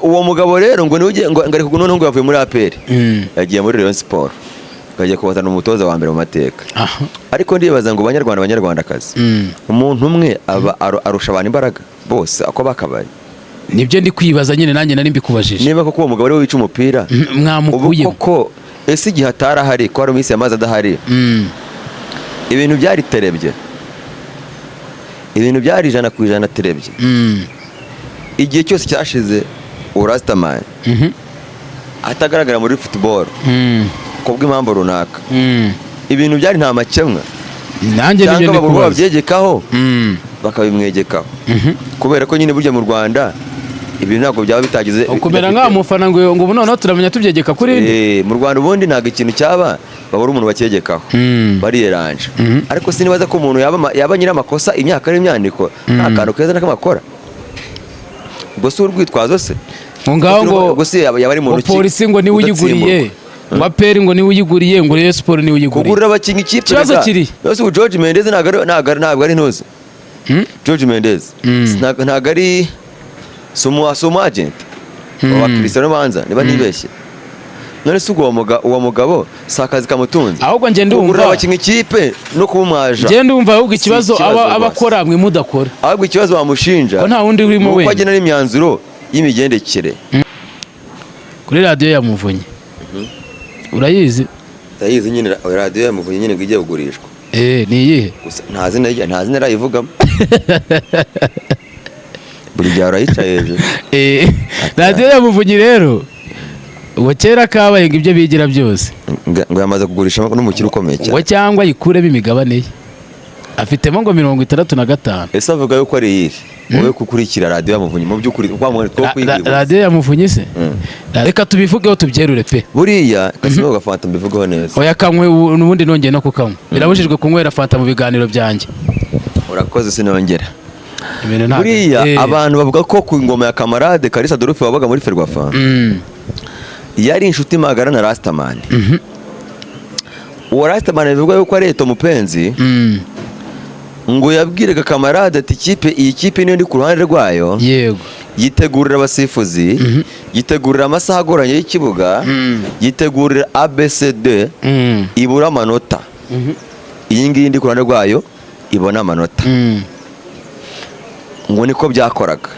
uwo mugabo rero ngo niwe ngo ari kuguno ngo yavuye muri APR yagiye muri Rayon Sport kagiye kubatana umutoza wa mbere mu mateka ariko ndibaza ngo banyarwandakazi umuntu umwe aba arusha abantu imbaraga bose ako bakabaye nibyo ndi kwibaza nyine nanjye nari mbikubajije niba koko uwo mugabo ari we wica umupira mwamukuye koko ese igihe atarahari ko ari umisi yamaze adahari ibintu byari terebye ibintu byari 100% terebye igihe cyose cyashize Rastaman atagaragara muri football kubw'impamvu runaka ibintu byari nta makemwa nanjye nibyo ndi kubaza babyegekaho bakabimwegekaho kubera ko nyine burya mu Rwanda ibintu ntabwo byaba bitagize kubera nk'amufana ngo ubu noneho turamenya tubyegeka kuri mu Rwanda ubundi ntabwo ikintu cyaba babura umuntu bacyegekaho bariyeranje ariko sinibaza ko umuntu yaba nyira amakosa imyaka n'imyandiko nta kantu keza n'akamakora ubwo si urwitwazo se ngaho ngo si yaba ari mu ruki polisi ngo niwe uyiguriye ngo APR ngo niwe uyiguriye ngo Rayon Sport niwe uyiguriye kugurira abakinyi ikipe kibazo kiri yose ubu George Mendes ntabwo ari ntuzi George Mendes ntabwo ari sumu agent wa Cristiano Banza niba nibeshye none se uwo mugabo sakazi kamutunze ahubwo nge ndumva kugurira abakinyi ikipe no kubumwaja nge ndumva ahubwo ikibazo abakora mwe mudakora ahubwo ikibazo bamushinja ko nta wundi urimo we ko agena n'imyanzuro y'imigendekere kuri radio ya Muvunyi urayizi ndayizi nyine radio ya Muvunyi nyine ngiye kugurishwa ni iyihe nta zina rayivugamo buri gihe arayicaye hejuru radio ya Muvunyi rero uwo kera kabaye ngo ibyo bigira byose ngo yamaze kugurisha n'umukire ukomeye cyane ngo cyangwa yikuremo imigabane ye afitemo ngo 65 ese avuga yuko ari yiri wowe kukurikira radio ya Muvunyi mu by'ukuri radio ya Muvunyi se reka tubivugeho tubyerure pe buriya kasimo gafanta mbivugeho neza oya kamwe n'ubundi nongeye no kukanywa birabujijwe kunywera fanta mu biganiro byanjye urakoze sinongera buriya abantu bavuga ko ku ngoma ya Kamarade Kalisa Adolphe wabaga muri Ferwafa yari inshuti magara na Rastaman uwo Rastaman bivuga yuko ari Eto Mupenzi ngo yabwiraga Kamarade ati iyi kipe niyo ndi ku ruhande rwayo yego yitegurira abasifuzi yitegurira amasaha agoranye y'ikibuga yitegurira ABCD ibura amanota iyi ngiyi ndi ku ruhande rwayo ibona amanota ngo niko byakoraga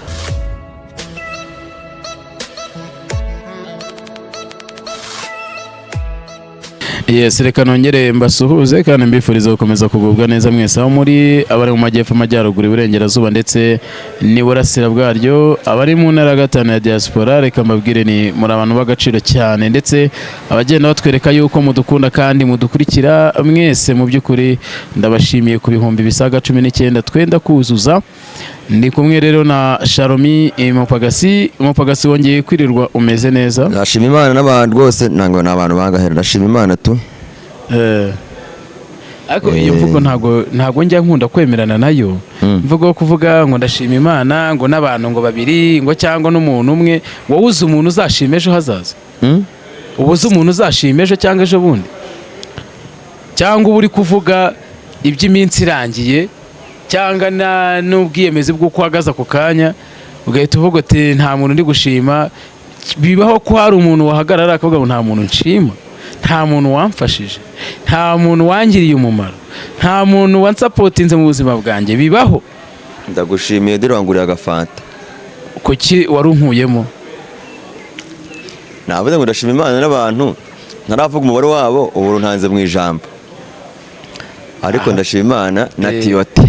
Yes, reka nongere mbasuhuze kandi mbifuriza gukomeza kugubwa neza mwese aho muri abari mu majyepfo amajyaruguru iburengerazuba ndetse n'iburasira bwaryo abari mu ntara gatanu ya diaspora reka mbabwire ni muri abantu b'agaciro cyane ndetse abagenda batwereka yuko mudukunda kandi mudukurikira mwese mu by'ukuri ndabashimiye ku bihumbi bisaga 19 twenda kuzuza ndi kumwe rero na Sharomi Mupagasi wongeye kwirirwa umeze neza ndashima Imana n'abantu rwose ntango n'abantu bangahera ndashima Imana tu ariko iyo mvugo ntago njya nkunda kwemerana nayo mvugo kuvuga ngo ndashima Imana ngo n'abantu ngo babiri ngo cyangwa n'umuntu umwe wowe uzi umuntu uzashima ejo hazaza ubuze umuntu uzashima ejo cyangwa ejo bundi cyangwa uri kuvuga iby'iminsi irangiye cyangwa n'ubwiyemezi bw'uko uhagaze ako kanya ugahita uvuga ati nta muntu ndi gushima bibaho ko hari umuntu wahagarara akavuga ngo nta muntu nshima nta muntu wamfashije nta muntu wangiriye umumaro nta muntu wansapotinze mu buzima bwanjye bibaho ndagushimiye dore wanguriye agafanta kuki wari unkuyemo navuze ngo ndashima Imana n'abantu ntaravuga umubare wabo ubu ntanze mu ijambo ariko ndashima Imana na Tiyote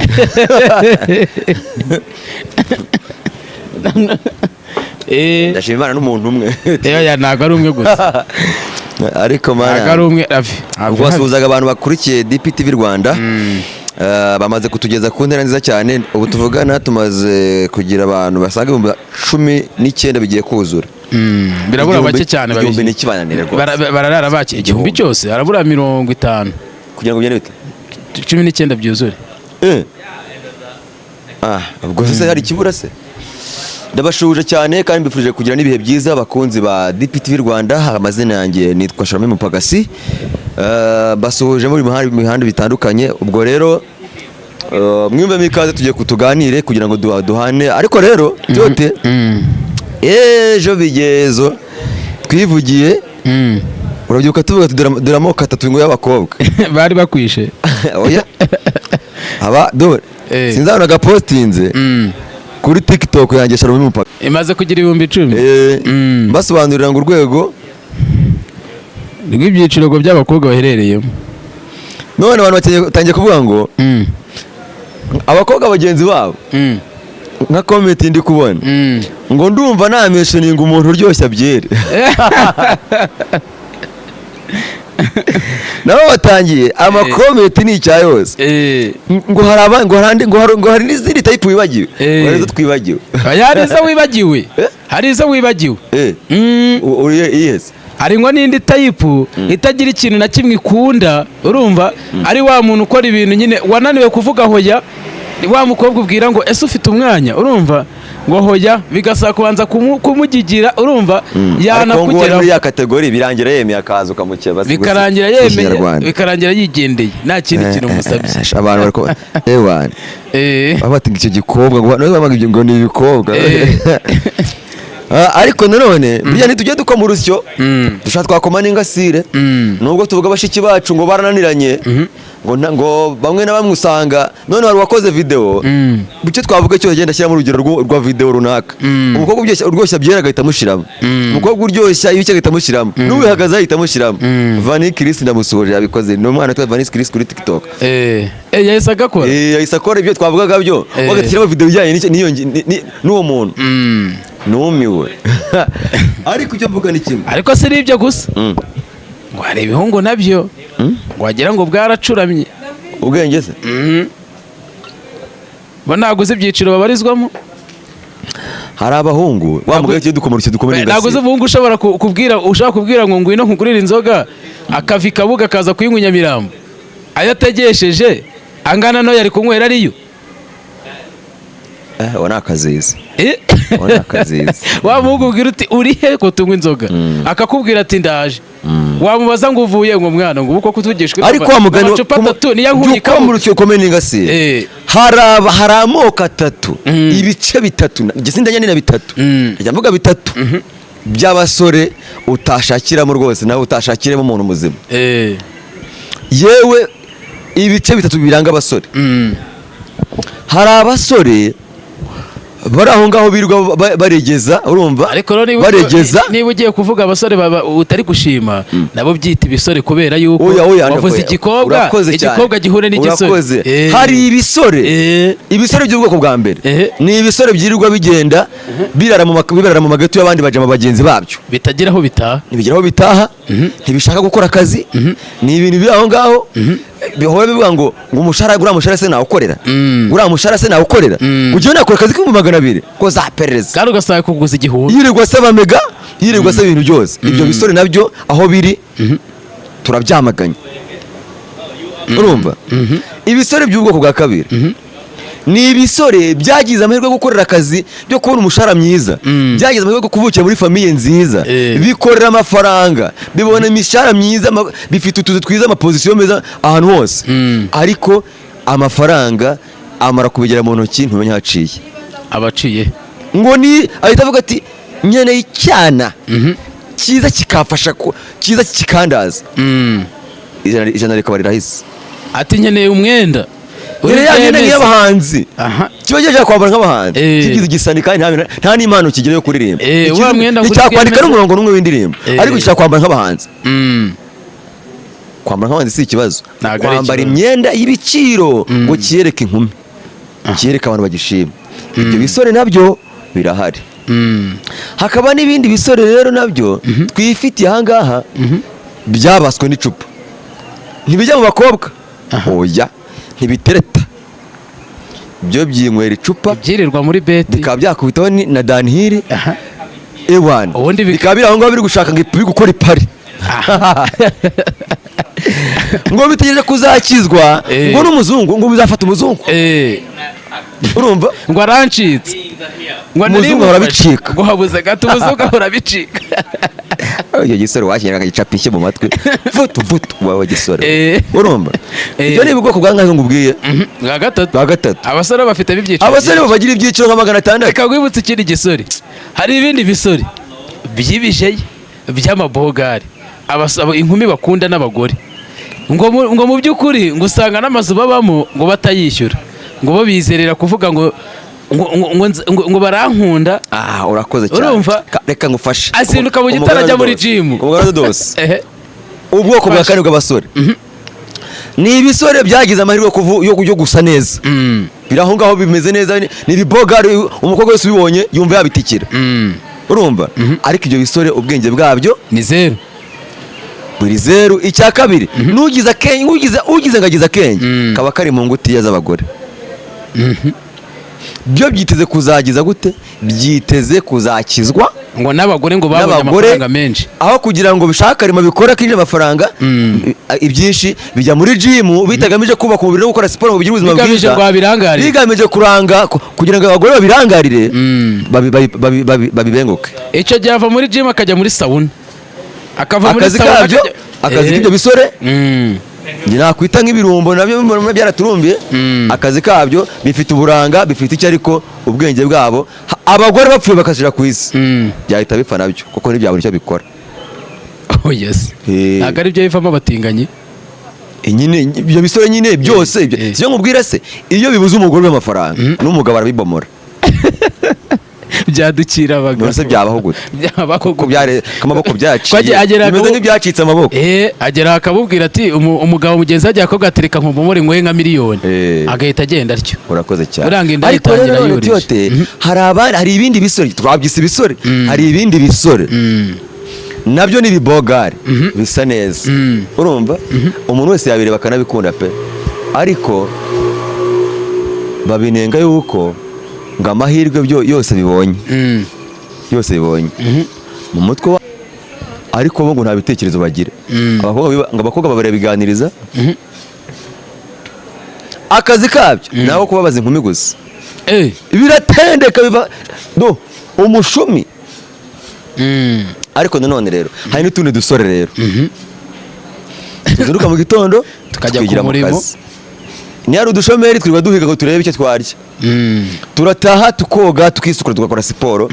ndashima Imana n'umuntu umwe ntabwo ari umwe gusa ariko ntabwo ari umwe ubwo wasuhuzaga abantu bakurikiye DPTV Rwanda bamaze kutugeza ku ntera nziza cyane ubu tuvugana tumaze kugira abantu basaga 19 bigiye kuzura birabura bake cyane igihumbi n'ikibananire rwose bararara bake igihumbi cyose harabura 50 kugira ngo ugende bite 19 byuzure ubwo se hari ikibura se ndabashuje cyane kandi mbifurije kugira n'ibihe byiza abakunzi ba DPTV Rwanda amazina yanjye nitwa Sharomi Mupagasi basuhuje muri imihanda bitandukanye ubwo rero mwumve mikaze tugiye kutuganire kugira ngo duhane ariko rero Tiyote ejo bigezo twivugiye urabyibuka tuvuga ati dore amoko atatu ngo y'abakobwa bari bakwishe oya aba dore sinzabona agapostinze kuri TikTok yanjye Shalom Mupaka imaze kugira 10,000 basobanurira ngo urwego rw'ibyiciro by'abakobwa baherereyemo. none abantu batangiye kuvuga ngo abakobwa bagenzi babo nka comment ndi kubona ngo ndumva namesheninga umuntu uryoshya byere nabo batangiye amakomenti ni icya yose ngo hari n'izindi type wibagiwe warizo twibagiwe hari izo wibagiwe yes hari ngo n'indi type itagira ikintu na kimwe ikunda urumva ari wa muntu ukora ibintu nyine wananiwe kuvuga hoya wa mukobwa ubwira ngo ese ufite umwanya urumva ngo hoya bigasaba kubanza kumugigira urumva yanakugera muri ya kategori birangira yemeye akaza ukamukeba bikarangira yigendeye nta kindi kintu umusabye abantu bariko ewana babati icyo gikobwa ngo ni ibikobwa ariko nanone bijya ntitujye dukoma urusyo dushaka twakoma n'ingasire nubwo tuvuga bashiki bacu ngo barananiranye ngo bamwe na bamwe usanga none wari wakoze video bucye twavuga cyo genda shyira mu rugero rwa video runaka umukobwa uryoshya byera agahita mushiramo umukobwa uryoshya ibice agahita mushiramo n'ubihagaze ahita mushiramo Vanny Chris ndamusoje yabikoze no mwana twa Vanny Chris kuri TikTok yahise agakora yahise akora ibyo twavugaga byo bagashyiramo video bijyanye n'uwo muntu numiwe ariko icyo mvuga ni kimwe ariko si ibyo gusa ngo hari ibihungu nabyo ngo wagira ngo bwaracuramye ubwenge se bo naguze ibyiciro babarizwamo hari abahungu wamugara cyo dukomora ingasi naguze ubungu ushobora kubwira ngo ngwino nkugurira inzoga akavi kabuga kaza kuyinywa Nyamirambo ayo ategesheje angana no yari kunywera ariyo wana akazizi wamuhugu ubwira uti uri he ko tunywa inzoga akakubwira ati ndaje wamubaza ngo uvuye ngo mwana ngo uko kutugishwe ariko wamugani amacupa 3 niya nkuyika mu rukyo komene ingasi hari amoko 3 ibice 3 gisindanya ni na 3 njya mvuga 3 by'abasore utashakiramo rwose nawe utashakiremo umuntu muzima yewe ibice 3 biranga abasore hari abasore bari aho ngaho birirwa baregeza urumva baregeza niba ugiye kuvuga abasore utari gushima nabo byita ibisore kubera yuko wavuze igikobwa gihure n'igisore hari ibisore by'ubwoko bwa mbere ni ibisore byirirwa bigenda birara mu magatu y'abandi baje mu bagenzi babyo bitagira aho bitaha ntibishaka gukora akazi ni ibintu biri aho ngaho bihora bivuga ngo umushahara gura mushahara se nawukorera gura mushahara se nawukorera ugiye nakora akazi k'ibihumbi 200 ko za perereza kandi ugasaba kuguza igihumbi yirirwa se bamega yirirwa se ibintu byose ibyo bisore nabyo aho biri turabyamaganye urumva ibisore by'ubwoko bwa kabiri ni ibisore byagize amahirwe yo gukorera akazi byo kubona umushahara mwiza byagize amahirwe yo kuvukira muri famiye nziza bikorera amafaranga bibona imishahara myiza bifite utuzu twiza amapozisiyo meza ahantu hose ariko amafaranga amara kubigera mu ntoki ntumenya haciye abaciye ngo ni ahita avuga ati nkeneye icyana cyiza kikafasha cyiza kikandaza ijana rikaba rirahise ati nkeneye umwenda Yene y'abahanzi. Kiba cyaje kwambara nk'abahanzi. Kigize igisani kandi nta n'impano kigira yo kuririmba. Icyakwandika n'umurongo n'umwe w'indirimbo. Ariko cya kwambara nk'abahanzi. Kwambara nk'abahanzi si ikibazo. Kwambara imyenda y'ibiciro ngo kiyereke inkumi. Kiyereke abantu bagishima. Ibyo bisore nabyo birahari. Hakaba n'ibindi bisore rero nabyo twifitiye ahangaha byabaswe n'icupa. Ntibijya mu bakobwa. Oya. Ntibitereta byo byinywera icupa byirirwa muri beti bikaba byakubitaho na Danhiri ewan bikaba biri aho ngaho biri gushaka ngo biri gukora ipari ngo bitegereje kuzakizwa ngo n'umuzungu ngo bizafata umuzungu urumva ngo arancitse ngo umuzungu arabicika ngo habuze gato umuzungu arabicika Iyo gisore washyira akagica ishye mu matwi vutu wawe gisore urumva ibyo ni ubwoko bwa nkaho ngubwiye bwa gatatu abasore bafite ibyiciro abasore bagira ibyiciro nka 600 reka gwibutse ikindi gisore hari ibindi bisore byibijeye by'amabogari abasaba inkumi bakunda n'abagore ngo mu by'ukuri ngo usanga n'amazu babamo ngo batayishyura ngo bo bizerera kuvuga ngo barankunda. Urakoze cyane urumva reka ngufashe azinduka mu gitara ajya muri gym ubwoko bwa kane bw'abasore ni ibisore byagize amahirwe yo gusa neza biraho ngaho bimeze neza ni ibibogari umukobwa wese ubibonye yumva yabitikira urumva ariko ibyo bisore ubwenge bwabyo ni zero buri zero. Icya kabiri nugize akenge ugize ngagize akenge kaba kari mu ngutiya z'abagore byo byiteze kuzagiza gute byiteze kuzakizwa ngo n'abagore ngo babonye amafaranga menshi aho kugira ngo bishaka bikora kinje amafaranga ibyinshi bijya muri gym bitagamije kubaka umubiri no gukora siporo ngo bigire ubuzima bwiza bigamije kuranga kugira ngo abagore babirangarire babibenguke. Icyo gyava muri gym akajya muri sauna akava muri sauna akazi k'ibyo bisore njye nakwita nk'ibirumbo nabyo byaraturumbiye akazi kabyo bifite uburanga bifite icyo ariko ubwenge bwabo abagore bapfuye bakashira ku isi byahita bipfa nabyo kuko ntibyabura icyo bikora. Yes ntabwo ari byo bivamo abatinganyi nyine ibyo bisore nyine byose siyo nkubwira se iyo bibuze umugore w'amafaranga n'umugabo arabibomora byadukira abagabo nose byabaho gute ko byare kamaboko byaciye bimeze nk'ibyacitse amaboko agera akabubwira ati umugabo mugenzi ajya ko gatereka nkumumore ngwe nka miliyoni agahita agenda atyo. Urakoze cyane uranginda yitangira yurije hari ibindi bisore twabyise bisore hari ibindi bisore nabyo ni bibogari bisa neza urumva umuntu wese yabireba kanabikunda pe ariko babinenga yuko ngo amahirwe yose bibonye mu mutwe ariko bo ngo nta bitekerezo bagira abakobwa babarabiganiriza akazi kabyo naho kubabaza inkumi gusa biratendeka biva umushumi ariko nanone rero hari n'utundi dusore rero tuzinduka mu gitondo tukajya ku murimo ni hari udushomeri twirirwa duhiga ngo turebe icyo twarya turataha tukoga tukisukura tugakora siporo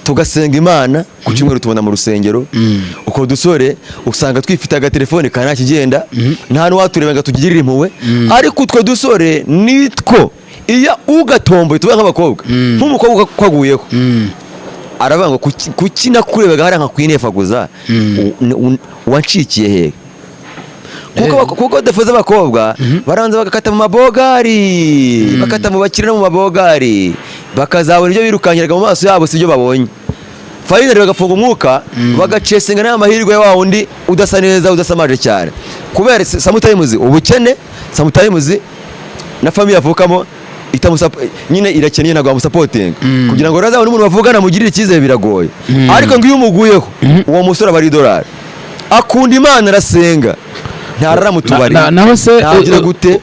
tugasenga Imana ku cyumweru tubona mu rusengero uko dusore usanga twifite agatelefone kana kigenda nta n'uwatureba ngo tugirire impuwe ariko utwo dusore nitwo iya ugatomboye tuba nk'abakobwa nk'umukobwa kwaguyeho aravuga ngo kuki nakurebaga hari nka kwinefaguza wancikiye hehe kuko defuza abakobwa baranza bagakata mu mabogari bakata mu bakire no mu mabogari bakazabona ibyo birukankiraga mu maso yabo sibyo babonye finally bagafunga umwuka bagacesenga n'amahirwe ya wundi udasa neza udasamaje cyane kubera sometimes ubukene sometimes na family avukamo nyine irakeneye nagwa mu supporting kugira ngo razabone umuntu bavugana mugirire icyizere biragoye ariko ngo iyo umuguyeho uwo musore abari dolari akunda Imana arasenga ntarara mu tubari naho se gute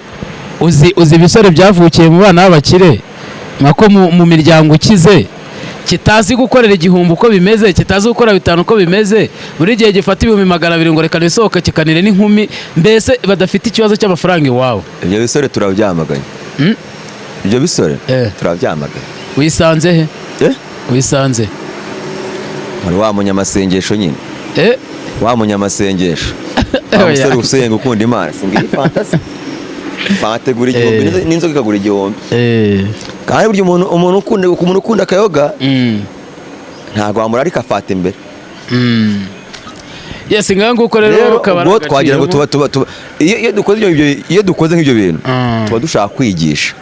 uzi ibisore byavukiye mu bana b'abakire nkako mu miryango ukize kitazi gukorera igihumbi uko bimeze kitazi gukora bitanu uko bimeze buri gihe gifata 200 ngo reka nisohoka kikanire n'inkumi mbese badafite ikibazo cy'amafaranga iwabo. Ibyo bisore turabyamaganye ibyo bisore turabyamaganye. Wisanze he wisanze muri wa munyamasengesho nyine wa munyamasengesho umusore usenga ukunda Imana singira fantasy fategura igihombi n'inzoga ikagura igihombi kandi buryo umuntu ukunda akayoga ntago wamurarika afata imbere yes ngango uko rero kabara twagira ngo tuba iyo dukoze nk'ibyo bintu tuba dushaka kwigisha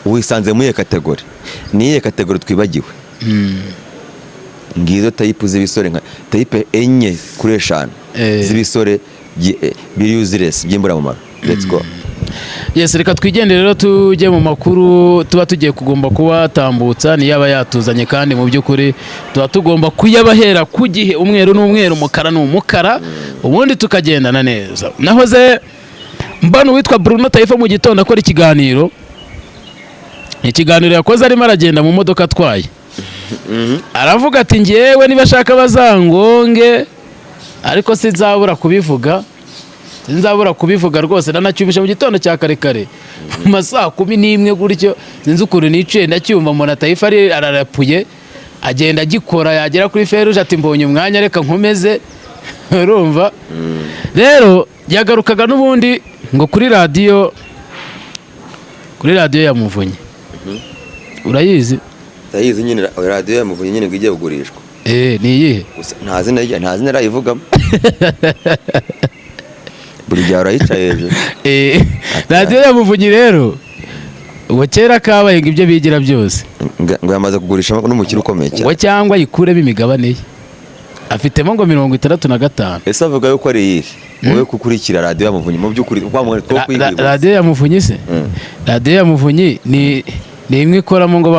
wisanze muri kategori niye kategori twibagiwe ngizo type z'ibisore nka type enye kuri 5 z'ibisore biri useless by'imbura mu mara. Let's go. Yes reka twigendere rero tujye mu makuru tuba tugiye kugomba kuba tambutsa ni yaba yatuzanye kandi mu by'ukuri tuba tugomba kuyabahera ku gihe umweru n'umweru umukara n'umukara ubundi tukagendana neza. Nahoze mbano witwa Bruno Taifa mu gitondo akora ikiganiro yakoze arimo aragenda mu modoka atwaye aravuga ati ngewe niba ashaka bazangonge ariko sinzabura kubivuga rwose. nanacyumvisha mu gitondo cya kare kare mu masaha 11 gutyo, sinzi ukuntu niciye ndacyumva umuntu atayifa ararapuye agenda agikora, yagera kuri feruje ati mbonye umwanya reka nkomeze. urumva rero yagarukaga n'ubundi ngo kuri radiyo ya Muvunyi. urayizi? ndayizi nyine, radiyo ya Muvunyi nyine ngo igiye kugurishwa. ni iyihe? nta zina arayivugamo. buri gihe arayicaye hejuru. radiyo ya Muvunyi rero uwo kera kabaye ngo ibyo bigira byose ngo yamaze kugurisha n'umukire ukomeye cyane, ngo cyangwa yikuremo imigabane ye, afitemo ngo 65. ese avuga yuko ari iyihe? wowe kukurikira radiyo ya Muvunyi mu by'ukuri radiyo ya Muvunyi se? radiyo ya Muvunyi ni imwe ikoramo ngo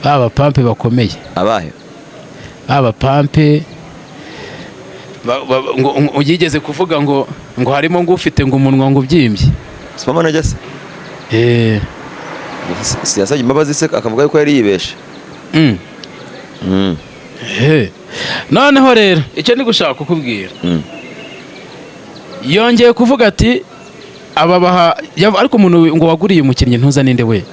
b'abapampe bakomeye. abahe abapampe yigeze kuvuga ngo harimo ngo ufite ngo umunwa ngo ubyimbye. Sipama najya se? Siyasabye imbabazi se akavuga yuko yari yibeshe. noneho rero icyo ndi gushaka kukubwira, yongeye kuvuga ati ariko umuntu ngo waguriye umukinnyi ntuza ninde we?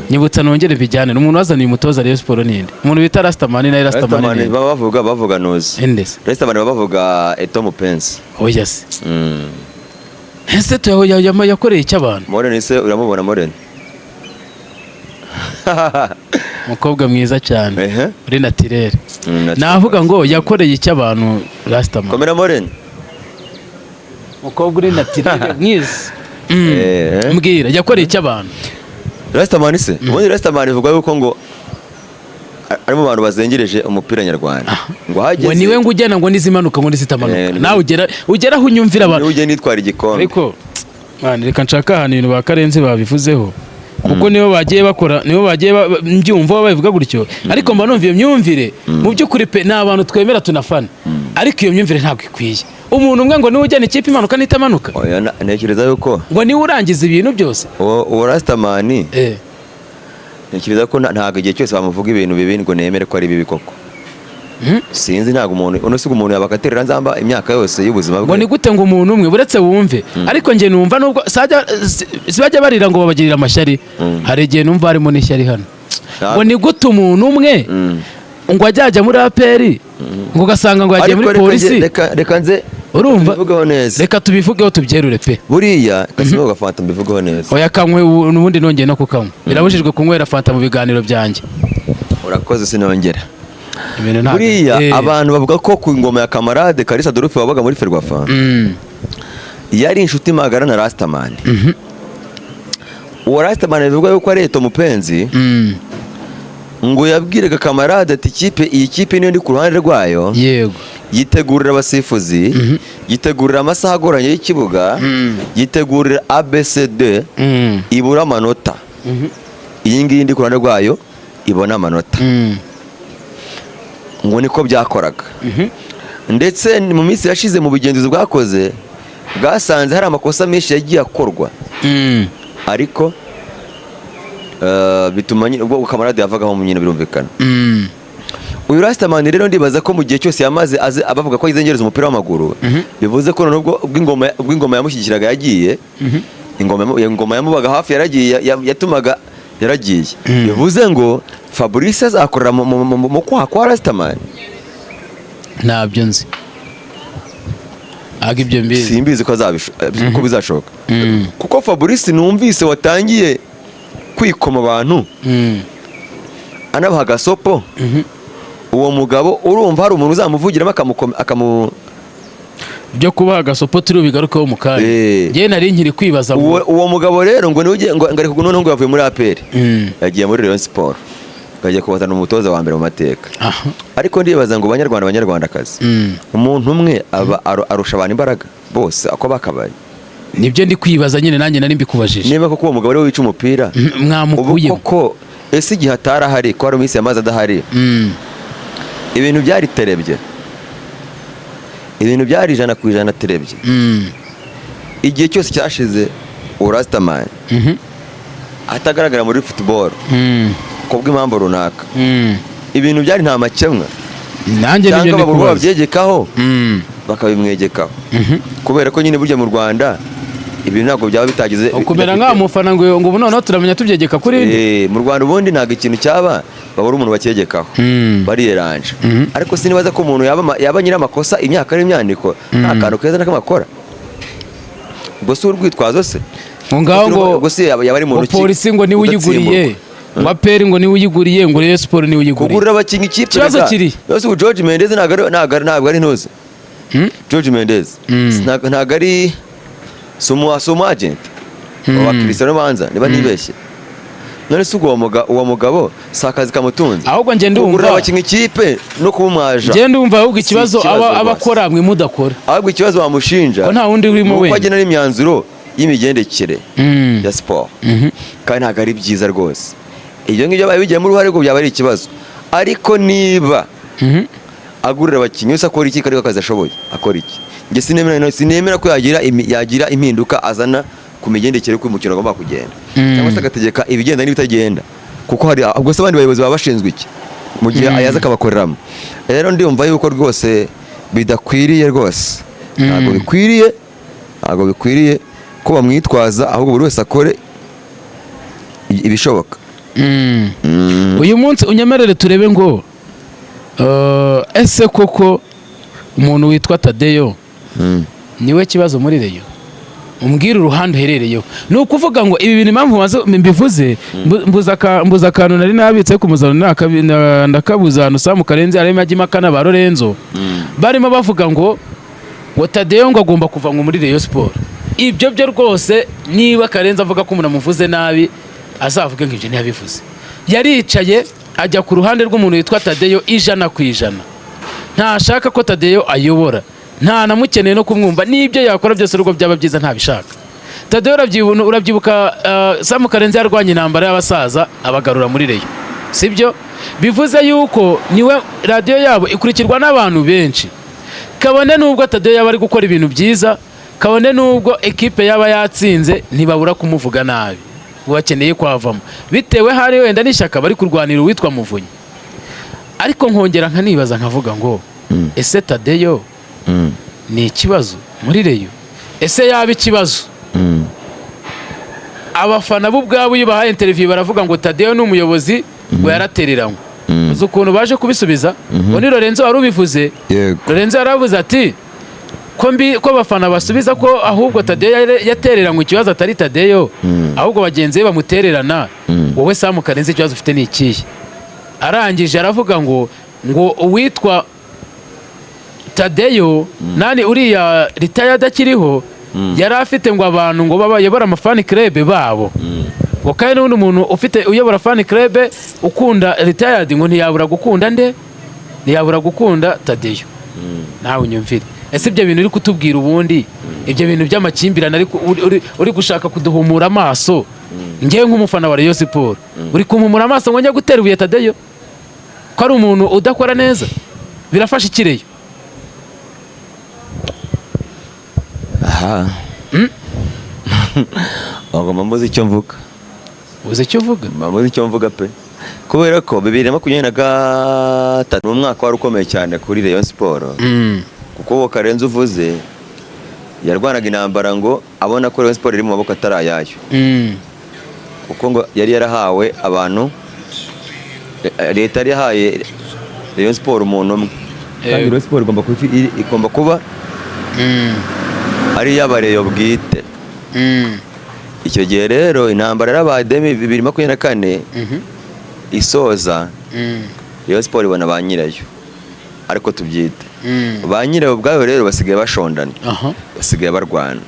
nyibutsa nongere bijyane n'umuntu wazaniye umutoza Rayon Sport ninde? umuntu bita Rastamani na Rastamani bavuga nozi. Rastamani bavuga Eto Mupenzi. oya se. ese yakoreye icyo abantu? Morene se uramubona Morene? umukobwa mwiza cyane uri naturel. navuga ngo yakoreye icyo abantu Rastamani. komera Morene, umukobwa uri naturel mwiza. mbwira yakoreye icyo abantu Rastamani se? ubundi Rastamani ivuga yuko ngo ari mu bantu bazengereje umupira nyarwanda. ngo hageze niwe ngo ugena ngo nizamanuka ngo nizitamanuka. nawe ugera aho unyumvira abantu. uje nitwara igikombe. ariko reka nshaka ahantu ibintu ba Karenzi babivuzeho, kuko nibo bagiye bakora, nibo bagiye mbyumva babivuga gutyo. ariko mba numva iyo myumvire mu by'ukuri pe nta bantu twemera tunafana, ariko iyo myumvire ntabwo ikwiye. umuntu umwe ngo niwe ujyana ikipe imanuka n'itamanuka. oya ntekereza yuko ngo niwe urangiza ibintu byose. uwo Rastamani ntekereza ko ntabwo igihe cyose bamuvuga ibintu bibi ngo nemere ko ari bibi koko. sinzi, ntabwo umuntu yabakaterera nzamba imyaka yose y'ubuzima bwe. ngo ni gute ngo umuntu umwe buretse wumve. ariko njye numva nubwo sibajya barira ngo babagirira amashyari, hari igihe numva harimo n'ishyari hano. ngo ni gute umuntu umwe ngo ajya muri APR ngo ugasanga ngo yagiye muri polisi. reka nze urumva, neza, reka tubivugeho tubyerure pe. buriya kasimo gafanta mbivugeho neza. oya kanywe n'ubundi nongeye no kukanywa. birabujijwe kunywera fanta mu biganiro byanjye. urakoze sinongera. buriya abantu bavuga ko ku ngoma ya kamarade Kalisa Adolphe wabaga muri Ferwafa yari inshuti magara na Rastamani. uwo Rastamani bivuga yuko ari Eto Mupenzi. ngo yabwiraga kamarade ati iyi kipe niyo ndi ku ruhande rwayo. yego. yitegurira abasifuzi, yitegurira amasaha agoranye y'ikibuga, yitegurira ABCD, ibura amanota. iyi ngiyi ndi ku ruhande rwayo ibona amanota. ngo niko byakoraga. ndetse mu minsi yashize mu bugenzuzi bwakoze bwasanze hari amakosa menshi yagiye akorwa. ariko bituma ubwo kamarade yavagaho mu nyine birumvikana. uyu Rastamani rero ndibaza ko mu gihe cyose yamaze abavuga ko yizengereza umupira w'amaguru, bivuze ko nubwo ubw'ingoma yamushyigikiraga yagiye, ingoma yamubaga hafi yaragiye, yatumaga yaragiye. bivuze ngo Fabrice azakorera mu kwaha kwa Rastamani. ntabyo nzi, aga ibyo mbizi, simbizi ko bizashoboka. kuko Fabrice numvise watangiye kwikoma abantu anabaha agasopo. uwo mugabo urumva hari umuntu uzamuvugiramo byo kubaha agasopo turi bigarukeho mu kanya. njye nari nkiri kwibaza uwo mugabo rero ngo ari kugunono ngo yavuye muri APR yagiye muri Rayon Sport bagiye kubatana umutoza wa mbere mu mateka. ariko ndibaza ngo banyarwandakazi, umuntu umwe arusha abantu imbaraga bose ako bakabaye. nibyo ndi kwibaza nyine, nanjye nari mbikubajije niba koko uwo mugabo ariwe wica umupira mwamukuye koko. ese igihe atarahari ko hari iminsi yamaze adahari, ibintu byari terebye, ibintu byari 100% terebye. igihe cyose cyashize Rastamani atagaragara muri football kubw'impamvu runaka ibintu byari nta makemwa nanjye cyangwa babura babyegekaho bakabimwegekaho kubera ko nyine burya mu Rwanda ibintu ntabwo byaba bitagize kumera nka mufana ngo ubu noneho turamenya tubyegeka kuri mu Rwanda ubundi ntabwo ikintu cyaba babura umuntu bacyegekaho bariyeranje ariko sinibaza ko umuntu yaba nyiramakosa imyaka ari imyandiko nta kantu keza n'akamakora ubwo si urwitwazo se ngaho ngo si yaba ari mu ruki polisi ngo niwe uyiguriye ngo APR ngo niwe uyiguriye ngo Rayon Sport niwe uyiguriye kugurira abakinnyi ikipe kibazo kiri yose ubu George Mendes ntabwo ari ntuzi George Mendes ntabwo ari sumu agent wa Cristiano Banza niba nibeshye none se uwo mugabo si akazi kamutunze ahubwo ngende umva kugurira abakinnyi ikipe no kubumwaja ngende umva ahubwo ikibazo abakora mwe mudakora ahubwo ikibazo bamushinja ko nta wundi urimo we ko agena n'imyanzuro y'imigendekere ya sport kandi ntabwo ari byiza rwose ibyo ngibyo babigiyemo uruhare rwo byaba ari ikibazo ariko niba agurira abakinnyi wese akora iki ariko akazi ashoboye akora iki njye sinemera ko yagira impinduka azana ku migendekere ko umukino agomba kugenda cyangwa se agategeka ibigenda n'ibitagenda kuko hari ubwo se abandi bayobozi baba bashinzwe iki mu gihe ayaza akabakoreramo rero ndumva yuko rwose bidakwiriye rwose ntabwo bikwiriye ko bamwitwaza ahubwo buri wese akore ibishoboka uyu munsi unyemerere turebe ngo ese koko umuntu witwa Tadeyo niwe kibazo muri Rayon umbwira uruhande uherereyeho ni ukuvuga ngo ibi bintu impamvu mbivuze mbuza akantu nari nabitse ku muzano ndakabuza ahantu Samu Karenzi arimo ajya impaka ba Lorenzo barimo bavuga ngo Tadeyo ngo agomba kuva muri Rayon Sport ibyo byo rwose niba Karenzi avuga ko umuntu amuvuze nabi azavuge ngo ibyo ntiyabivuze yaricaye ajya ku ruhande rw'umuntu witwa Tadeyo 100%. Ntashaka ko Tadeyo ayobora nta namukeneye no kumwumva n'ibyo yakora byose rugo byaba byiza ntabishaka. Tadeyo urabyibuka Samu Karenzi yarwanye intambara y'abasaza abagarura muri Rayon, sibyo? Bivuze yuko niwe radio yabo ikurikirwa n'abantu benshi. Kabone nubwo Tadeyo yaba ari gukora ibintu byiza, kabone nubwo ekipe yaba yatsinze ntibabura kumuvuga nabi, bakeneye kwavamo bitewe hari wenda n'ishyaka bari kurwanira uwitwa Muvunyi. Ariko nkongera nkanibaza nkavuga ngo ese Tadeyo ni ikibazo muri Rayon? Ese yaba ikibazo? Abafana bo ubwabo iyo bahaye interview baravuga ngo Tadeyo ni umuyobozi ngo yaratereranywe. Uzi ukuntu baje kubisubiza? Ngo ni Lorenzo wari ubivuze. Lorenzo yaravuze ati ko abafana basubiza ko ahubwo Tadeyo yatereranywe, ikibazo atari Tadeyo ahubwo bagenzi be bamutererana. Wowe Samu Karenzi ikibazo ufite ni ikihe? Arangije aravuga ngo uwitwa Tadeyo nani uriya retired akiriho yari afite ngo abantu ngo babayobora amafani club babo. Ngo kandi n'undi muntu ufite uyobora fan club ukunda retired ngo ntiyabura gukunda ntiyabura gukunda Tadeyo. Nawe unyumvire. Ese ibyo bintu uri kutubwira ubundi ibyo bintu by'amakimbirane ariko uri gushaka kuduhumura amaso, ngewe nk'umufana wa Rayon Sport uri kumumura amaso ngo njya gutera ubuye Tadeyo ko ari umuntu udakora neza? Birafasha ikireyo? Aha. Agomba mbuze icyo mvuga. Uzi icyo uvuga? Mbuze icyo mvuga pe. Kubera ko 2023 umwaka wari ukomeye cyane kuri Rayon Sport. Kuko Karenzi uvuze yarwanaga intambara ngo abona ko Rayon Sport iri mu maboko atari ayayo. Kuko ngo yari yarahawe abantu, leta yari yahaye Rayon Sport umuntu umwe. Kandi Rayon Sport igomba kuba ari y'abareyo bwite. Icyo gihe rero intambara yarabaye 2024 isoza Rayon Sport ibona ba nyirayo, ariko tubyite ba nyirayo ubwayo rero basigaye bashondana, basigaye barwana.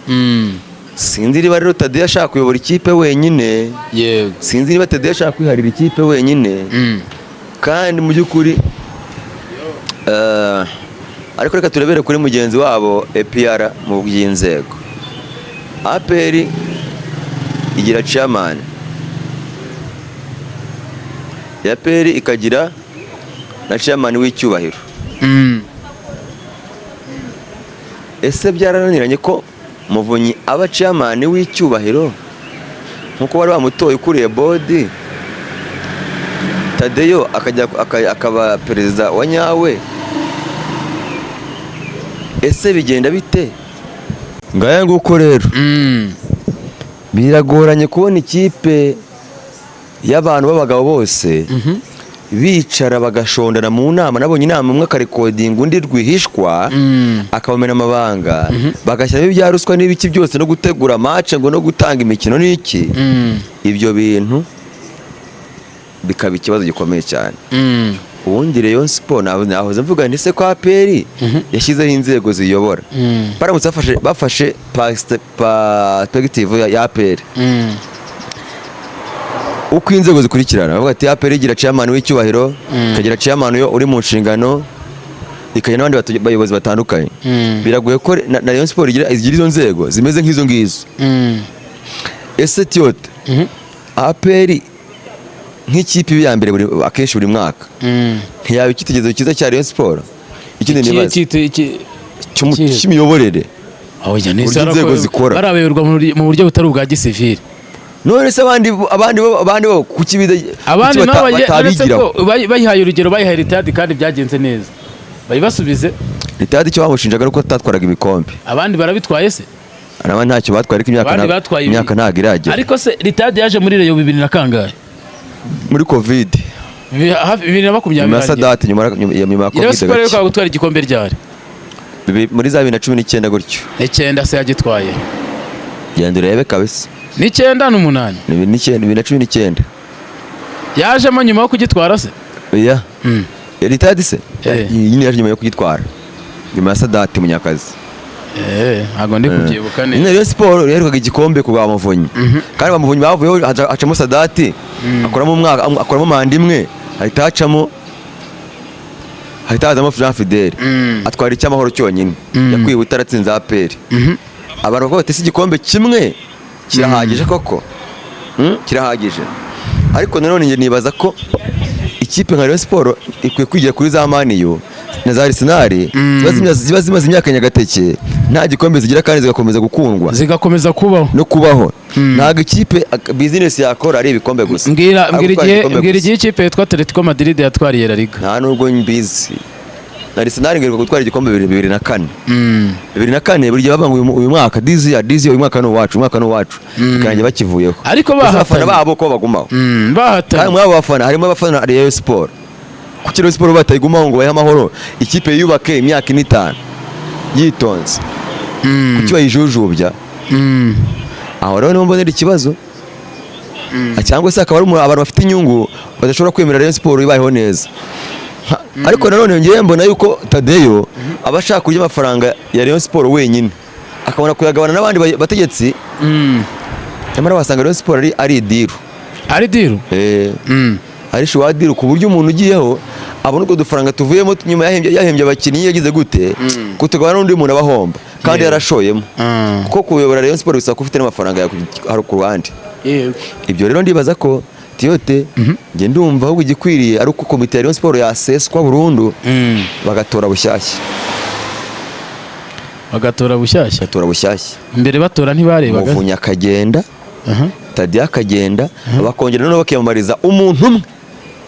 Sinzi niba rero Tadeyo ashaka kuyobora ikipe wenyine, sinzi niba Tadeyo ashaka kwiharira ikipe wenyine, kandi mu by'ukuri ariko reka turebere kuri mugenzi wabo APR mu by'inzego. APR igira chairman, APR ikagira na chairman w'icyubahiro. Ese byarananiranye ko Muvunyi aba chairman w'icyubahiro nkuko bari bamutoye ukuriye bodi Tadeyo akaba perezida wa nyawe, ese bigenda bite? Ngaya nguko rero biragoranye kubona ikipe y'abantu b'abagabo bose bicara bagashondana mu nama. Nabonye inama umwe akarekodinga undi rwihishwa akabamena amabanga bagashyiramo ibya ruswa n'ibiki byose no gutegura match ngo no gutanga imikino n'iki. Ibyo bintu bikaba ikibazo gikomeye cyane. Ubundi Rayon Sport nahoze mvuga nti se kwa APR yashyizeho inzego ziyobora, baramutse bafashe perspective ya APR uko inzego zikurikirana, bavuga ati APR igira chairman w'icyubahiro, ikagira chairman uri mu nshingano, ikagira n'abandi bayobozi batandukanye. Biragoye ko na Rayon Sport igira izo nzego zimeze nk'izo ngizo. Ese Tiote APR nk'ikipe ya mbere akenshi buri mwaka ntiyaba ikitegerezo cyiza cya Rayon Sport? Ikindi nibaza cy'imiyoborere, inzego zikora barabeberwa mu buryo butari ubwa gisivili. None se abandi kuki batabigiraho? Bayihaye urugero, bayihaye Ritadi kandi byagenze neza, bayibasubize. Ritadi icyo bamushinjaga ari uko atatwaraga ibikombe. Abandi barabitwaye se? Abandi ntacyo batwara, ariko imyaka ntabwo iragera. Ariko se Ritadi yaje muri Rayon 2000 na kangahe? Muri Covid 2020 na Sadati nyuma ya Covid. Rayon Sport rero gutwara igikombe ryari? Muri za 2019 gutyo. 9 se yagitwaye. Genda urebe kabisa. Ni 9 n'umunani. Ni 2019. Yajemo nyuma yo kugitwara se? Oya. Ritadi se? Yini yaje nyuma yo kugitwara. Nyuma ya Sadati Munyakazi. Ntabwo ndi kubyibuka neza. Rayon Sport yaherukaga igikombe ku Bamuvunyi. Kandi Bamuvunyi bavuyeho hacamo Sadati, akoramo manda imwe, ahita hacamo hazamo Jean Fidel, atwara icy'amahoro cyonyine, yakwiye utaratsinze APR. Abantu bavuga bati igikombe kimwe kirahagije koko? Kirahagije. Ariko nanone nge nibaza ko ikipe nka Rayon Sport ikwiye kwigira kuri za Maniyo na za Arsenal ziba zimaze imyaka Nyagateke nta gikombe zigira kandi zigakomeza gukundwa, zigakomeza kubaho no kubaho. Ntago ikipe business yakora ari ibikombe gusa. Mbwira igihe ikipe yitwa Atletico Madrid yatwariye La Liga. Nta nubwo mbizi. Arsenal ngiye gutwara igikombe 2004. 2004 buri gihe bavuga ngo uyu mwaka dizia uyu mwaka no wacu, kandi bakivuyeho. Ariko bahafana babo ko bagumaho. Bahatana. Kandi mwabo bafana harimo abafana Rayon Sport. Kuki Rayon Sport batayigumaho ngo bahe amahoro ikipe yubake imyaka 5 yitonze? Kuki bayijujubya? Aho rero mbonera ikibazo. Cyangwa se akaba ari abantu bafite inyungu badashobora kwemera Rayon Sport ibayeho neza. Ariko nanone ngiye mbona yuko Tadeyo abashaka kurya amafaranga ya Rayon Sport wenyine akabona kuyagabana n'abandi bategetsi. Nyamara wasanga Rayon Sport ari diru. Ari diru? Ari shuwa diru ku buryo umuntu ugiyeho abona uko dufaranga tuvuyemo nyuma yahembye abakinnyi yagize gute kutugabana n'undi muntu abahomba kandi yarashoyemo. Kuko kuyobora Rayon Sport bisaba ufite n'amafaranga ya ku ruhande. Ibyo rero ndibaza ko Tiote nge ndumva ahubwo igikwiriye ari uko komite ya Rayon Sport yaseswa burundu bagatora bushyashya. Bagatora bushyashya. Mbere batora ntibarebaga. Muvunyi akagenda, Tadeyo akagenda, bakongera none bakiyamamariza umuntu umwe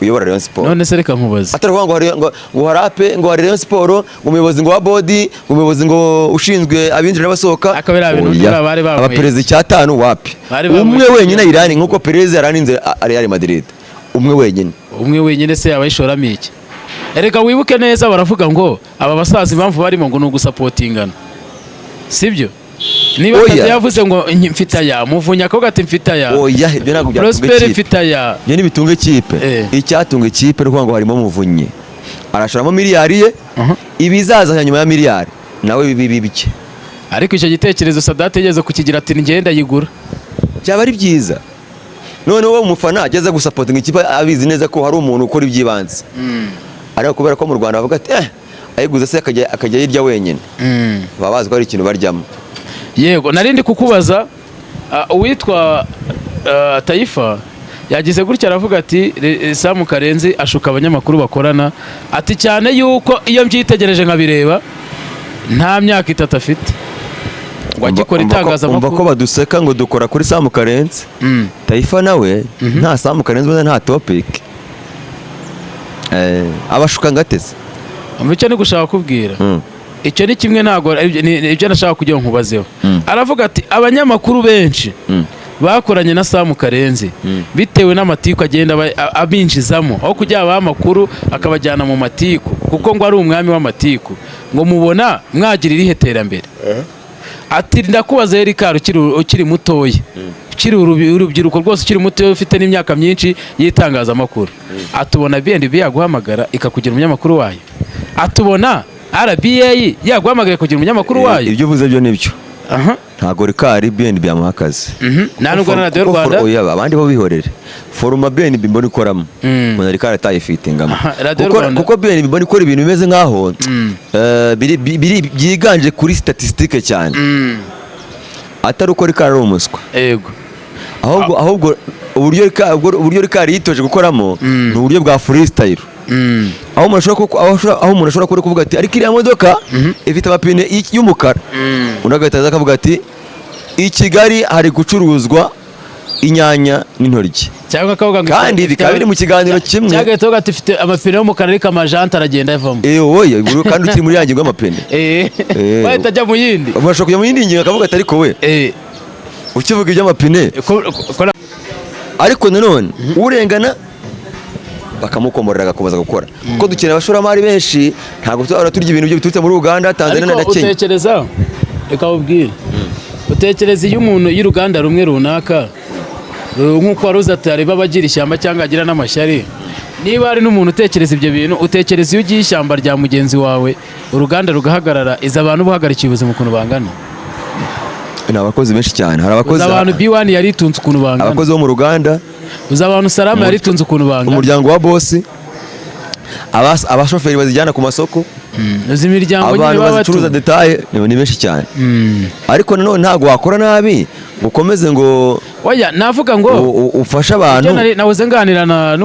uyobora Rayon Sport. None se reka nkubaza. Ataravuga ngo harape ngo Rayon Sport, umuyobozi ngo wa body, umuyobozi ngo ushinzwe abinjira n'abasohoka. Akabera ibintu byara bari bamwe. Abaperezida cyatanu wapi? Umwe wenyine Irani nkuko Perez yaraninze Real Madrid. Umwe wenyine se yabayishoramo iki? Erega wibuke neza baravuga ngo aba basaza impamvu barimo ngo nugusapotingana. Sibyo? Niba yavuze ngo mfitaya Muvunyi akobwa ati mfitaya. Oya ibyo ntabwo byatunga ikipe. Prosper mfitaya. Byo ni bitunga ikipe. Icyatunga ikipe ruko ngo harimo Muvunyi. Arashoramo miliyari ye. Ibizaza nyuma ya miliyari nawe bibike. Ariko icyo gitekerezo Sadate yageze kukigira ati ngenda yigura. Cyaba ari byiza. None wowe umufana ageze gusapotinga ikipe abizi neza ko hari umuntu ukora ibyibanze. Ariko kubera ko mu Rwanda bavuga ati ayiguze se akajya yirya wenyine. Babazi ko ari ikintu baryamo. Yego narindi kukubaza uwitwa Taifa yagize gutya aravuga ati Samu Karenzi ashuka abanyamakuru bakorana ati cyane yuko iyo mbyitegereje nkabireba nta myaka 3 afite. ngo agikora itangazamakuru. Umva ko baduseka ngo dukora kuri Sam Karenzi. Taifa nawe nta Sam Karenzi nta topic. Abashuka ngateze. Icyo ni gushaka kubwira. Icyo ni kimwe ntago ibyo nashaka kugira ngo nkubazeho. Aravuga ati abanyamakuru benshi bakoranye na Sam Karenzi bitewe n'amatiku agenda abinjizamo aho kujya abamakuru akabajyana mu matiku kuko ngo ari umwami w'amatiku ngo mubona mwagirira iheterambere. Ati ndakubaza Erika ukiri mutoya ukiri urubyiruko rwose ukiri muto ufite n'imyaka myinshi yitangazamakuru atubona BNB yaguhamagara ikakugira umunyamakuru wayo, atubona RBA yaguhamagara kugira umunyamakuru wayo. Ibyo uvuze byo nibyo. Ntago Rikari BNB yamuha akazi. Nta nubwo na Radio Rwanda abandi bo bihorere foruma BNB mbona ikoramo mbona Rikari atayifitingamo kuko BNB mbona ikora ibintu bimeze nkaho byiganje kuri statistique cyane atari uko Rikari ari umuswa. Yego ahubwo uburyo Rikari yitoje gukoramo ni uburyo bwa freestyle. Aho umuntu ashobora kuvuga ati ariko iriya modoka ifite amapine y'umukara unagahita akavuga ati i Kigali hari gucuruzwa inyanya n'intoryi cyangwa akavuga ngo kandi bikaba biri mu kiganiro kimwe cyangwa itoga ati ifite amapine y'umukara ariko amajante aragenda avamo oye kandi ukiri muri yanjye rw'amapine bahita ajya mu yindi ubasha kujya mu yindi ngingo akavuga ati ariko we ukivuga iby'amapine ariko nanone urengana bakamukomorera agakomeza gukora kuko dukeneye abashoramari benshi ntabwo tuzahora turya ibintu byo biturutse muri Uganda, Tanzania na Kenya. Utekereza reka ubwire utekereza iyo umuntu y'uruganda rumwe runaka nk'uko waruza atari babagira ishyamba cyangwa agira n'amashyari, niba hari n'umuntu utekereza ibyo bintu utekereza iyo ugiye ishyamba rya mugenzi wawe uruganda rugahagarara iza abantu buhagarikiye ubuzima ukuntu bangana. Ni abakozi benshi cyane, hari abakozi abantu B1 yari itunze ukuntu bangana, abakozi bo mu ruganda uza abantu Salama yari itunze ukuntu bangana, umuryango wa boss, abashoferi bazijyana ku masoko, uzi imiryango nyine abantu bazicuruza detail ni benshi cyane. Ariko nanone ntago wakora nabi ukomeze ngo oya navuga ngo ufasha abantu. Nahoze nganirana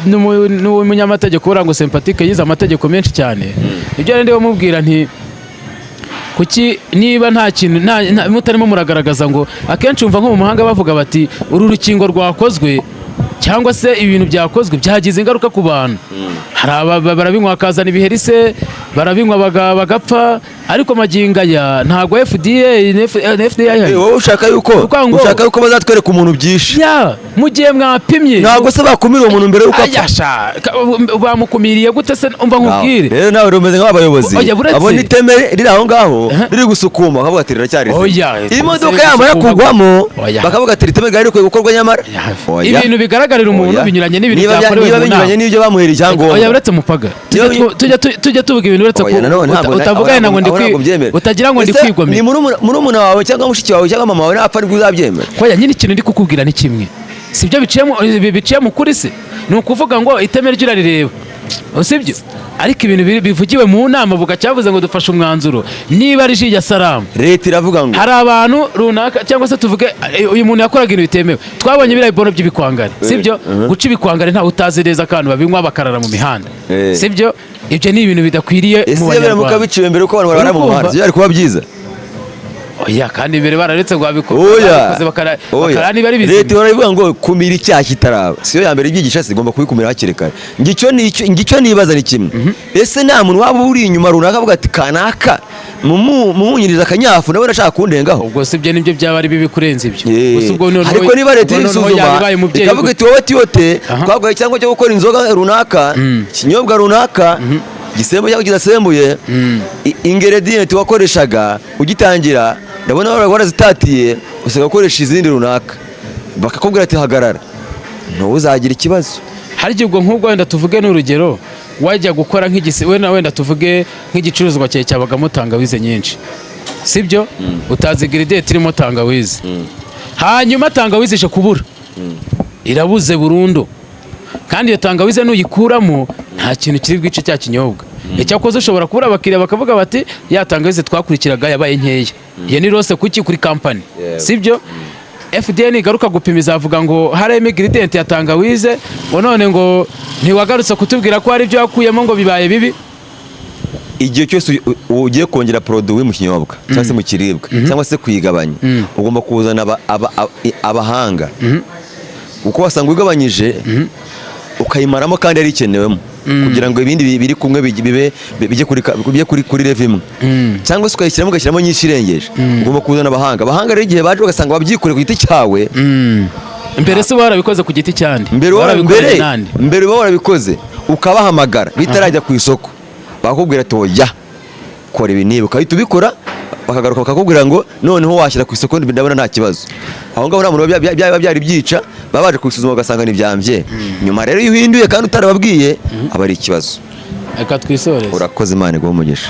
n'umunyamategeko ura ngo sympatique yize amategeko menshi cyane, ibyo rero mubwira nti kuki niba nta kintu mutarimo muragaragaza ngo akenshi umva nko mu mahanga bavuga bati uru rukingo rwakozwe cyangwa se ibintu byakozwe byagize ingaruka ku bantu, hari barabinywa akazana ibiherise barabinywa bagapfa, ariko maginga ya ntago FDA wowe ushaka yuko bazatwereka umuntu byishe mu gihe mwapimye ntago se bakumira umuntu mbere yuko apfa bamukumiriye gute se umva nkubwire rero nawe rumeze nk'abayobozi abona iteme riri aho ngaho riri gusukuma bakavuga ati riracyari imodoka yamara kugwamo bakavuga ati iteme gari rikwiye gukorwa nyamara ibintu bigaragarira umuntu binyuranye n'ibintu byakorewe niba binyuranye n'ibyo bamuhera icyangombwa oya uretse mupaga tujya tuvuga ibintu uretse ko utavuga ngo utagira ngo ndi kwigomera ni murumuna wawe cyangwa mushiki wawe cyangwa mama wawe napfa nibwo uzabyemera. Oya nyine ikintu ndi kukubwira ni kimwe, sibyo biciye mu kuri se ni ukuvuga ngo iteme ryo rireba sibyo, ariko ibintu bivugiwe mu nama bugacyavuze ngo dufashe umwanzuro niba ari jya Salama leta iravuga ngo hari abantu runaka cyangwa se tuvuge uyu muntu yakoraga ibintu bitemewe, twabonye biriya bibono by'ibikwangari sibyo, guca ibikwangari nta utazi neza kandi babinywa bakarara mu mihanda sibyo, ibyo ni ibintu bidakwiriye mu Banyarwanda. Ese biciwe mbere uko abantu barara mu muhanda byari kuba byiza. Oya kandi imbere bararetse ngo babikora bakara niba ari bizima. Leta baravuga ngo kumira icyaha kitaraba siyo ya mbere ibyigisha sigomba kubikumira hakiri kare. Ngicyo nibaza ni kimwe. Ese nta muntu waba uri inyuma runaka avuga ati kanaka mumunyiriza akanyafu nawe nashaka kundengaho. Ubwo sibyo nibyo byaba ari bibi kurenza ibyo. Ariko niba leta isuzuma ikavuga iti wowe tiyote twabwaye cyangwa cyo gukora inzoga runaka kinyobwa runaka gisembuye cyangwa kidasembuye ingredient wakoreshaga ugitangira ndabona warazitatiye usiga gukoresha izindi runaka bakakubwira ati hagarara ntuzagira ikibazo. Hari igihe ubwo nk'ubwo wenda tuvuge n'urugero wajya gukora wenda tuvuge nk'igicuruzwa cyawe cyabagamo tangawize nyinshi sibyo, utazi ingredient irimo tangawize hanyuma tangawize ije kubura irabuze burundu, kandi iyo tangawize nuyikuramo nta kintu kiri bwice cya kinyobwa. Icyakoze ushobora kubura abakiriya bakavuga bati ya tangawize twakurikiraga yabaye nkeya, iyo ni rose kuki kuri company sibyo. FDA igaruka gupima izavuga ngo harimo ingredient ya tangawize ngo none ngo ntiwagarutse kutubwira ko hari ibyo yakuyemo ngo bibaye bibi. igihe cyose ugiye kongera produit mu kinyobwa cyangwa se mu kiribwa cyangwa se kuyigabanya ugomba kuzana abahanga uko wasanga ugabanyije ukayimaramo kandi ari ikenewemo kugira ngo ibindi biri kumwe bijye kuri level imwe cyangwa se ugashyiramo nyinshi irengeje ugomba kuzana abahanga rero igihe baje ugasanga babyikore ku giti cyawe mbere se warabikoze ku giti cyandi mbere uba warabikoze ukabahamagara bitarajya ku isoko bakakubwira ati oya kora ibi niba ukahita ubikora bakagaruka bakakubwira ngo noneho washyira ku isoko ndabona nta kibazo aho ngaho nta muntu byaba byari byica baba baje kubisuzuma bagasanga ntibyambye nyuma rero iyo uhinduye kandi utarababwiye aba ari ikibazo. Reka twisoreze. Urakoze Imana iguhe umugisha.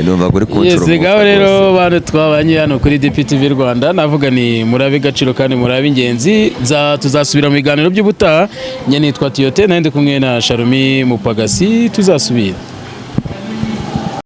Numva kuri kuncuro. Yes, gaho rero bantu twabanye hano kuri DPTV Rwanda navuga ni murabe gaciro kandi murabe ingenzi tuzasubira mu biganiro by'ubutaha. Nye nitwa Tiote nandi kumwe na Sharumi Mupagasi tuzasubira.